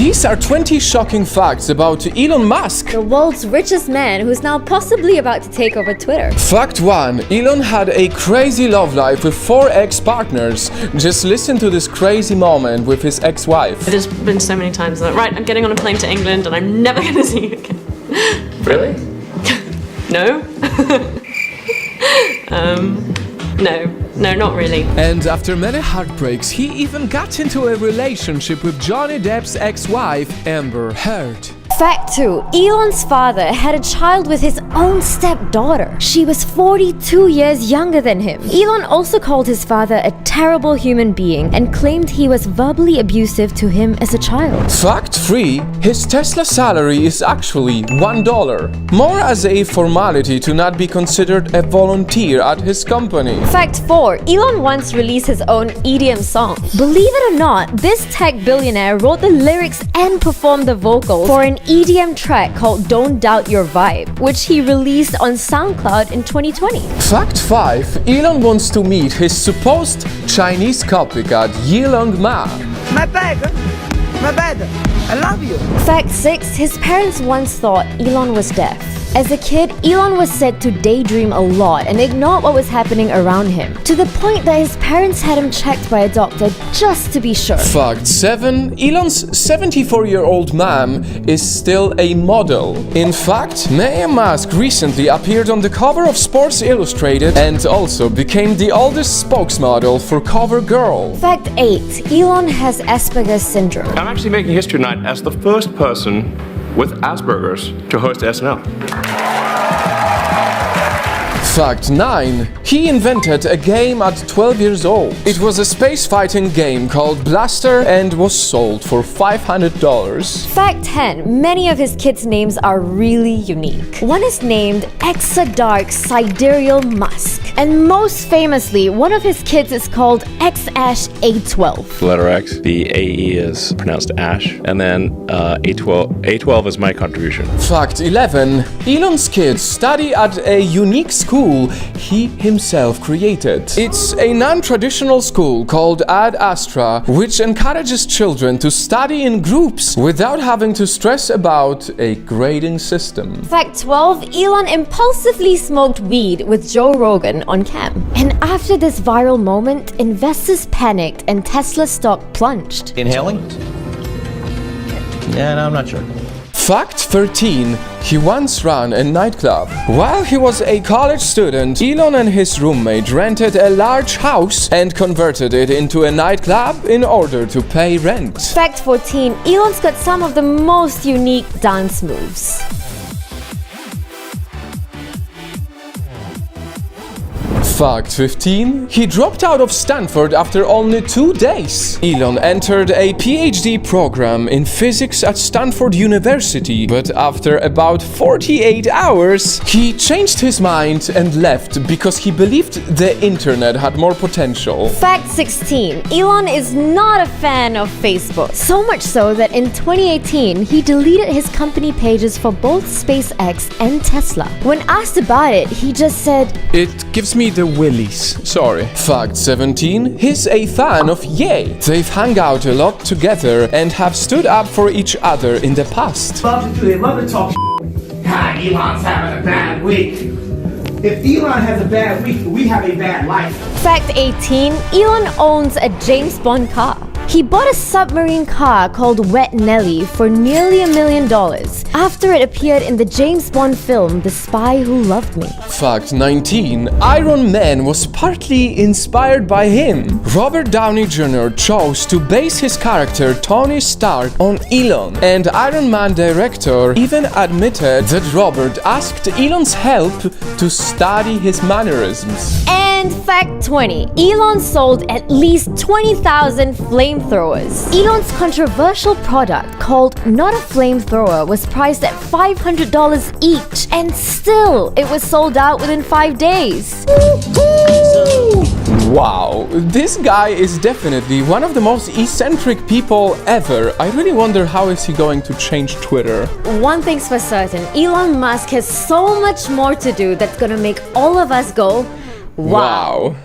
These are 20 shocking facts about Elon Musk. The world's richest man who's now possibly about to take over Twitter. Fact 1. Elon had a crazy love life with 4 ex-partners. Just listen to this crazy moment with his ex-wife. There's been so many times that, right, I'm getting on a plane to England and I'm never going to see you again. Really? No? No, not really. And after many heartbreaks, he even got into a relationship with Johnny Depp's ex-wife, Amber Heard. Fact 2. Elon's father had a child with his own stepdaughter. She was 42 years younger than him. Elon also called his father a terrible human being and claimed he was verbally abusive to him as a child. Fact 3. His Tesla salary is actually $1. More as a formality to not be considered a volunteer at his company. Fact 4. Elon once released his own EDM song. Believe it or not, this tech billionaire wrote the lyrics and performed the vocals for an EDM track called Don't Doubt Your Vibe, which he released on SoundCloud in 2020. Fact 5. Elon wants to meet his supposed Chinese copycat Yilong Ma. My bad, I love you. Fact 6. His parents once thought Elon was deaf. As a kid, Elon was said to daydream a lot and ignore what was happening around him, to the point that his parents had him checked by a doctor just to be sure. Fact 7. Elon's 74-year-old mom is still a model. In fact, Elon Musk recently appeared on the cover of Sports Illustrated and also became the oldest spokesmodel for CoverGirl. Fact 8. Elon has Asperger's syndrome. I'm actually making history tonight as the first person with Asperger's to host SNL. Fact 9. He invented a game at 12 years old. It was a space fighting game called Blaster and was sold for $500. Fact 10. Many of his kids' names are really unique. One is named Exadark Sidereal Musk. And most famously, one of his kids is called X-Ash A12. The letter X, the AE is pronounced Ash, and then A12 is my contribution. Fact 11. Elon's kids study at a unique school he himself created. It's a non-traditional school called Ad Astra, which encourages children to study in groups without having to stress about a grading system. Fact 12. Elon impulsively smoked weed with Joe Rogan on cam. And after this viral moment, investors panicked and Tesla stock plunged. Inhaling? Yeah, no, I'm not sure. Fact 13. He once ran a nightclub. While he was a college student, Elon and his roommate rented a large house and converted it into a nightclub in order to pay rent. Fact 14. Elon's got some of the most unique dance moves. Fact 15. He dropped out of Stanford after only 2 days. Elon entered a PhD program in physics at Stanford University, but after about 48 hours, he changed his mind and left because he believed the internet had more potential. Fact 16. Elon is not a fan of Facebook. So much so that in 2018, he deleted his company pages for both SpaceX and Tesla. When asked about it, he just said, "It gives me the willies. Sorry." Fact 17. He's a fan of Ye. They've hung out a lot together and have stood up for each other in the past. Love to talk. Elon's having a bad week. If Elon has a bad week, we have a bad life. Fact 18. Elon owns a James Bond car. He bought a submarine car called Wet Nelly for nearly $1 million after it appeared in the James Bond film The Spy Who Loved Me. Fact 19. Iron Man was partly inspired by him. Robert Downey Jr. chose to base his character Tony Stark on Elon, and Iron Man director even admitted that Robert asked Elon's help to study his mannerisms. And fact 20. Elon sold at least 20,000 flamethrowers. Elon's controversial product called Not a Flamethrower was priced at $500 each, and still it was sold out within 5 days. Wow, this guy is definitely one of the most eccentric people ever. I really wonder how is he going to change Twitter. One thing's for certain, Elon Musk has so much more to do that's gonna make all of us go, wow.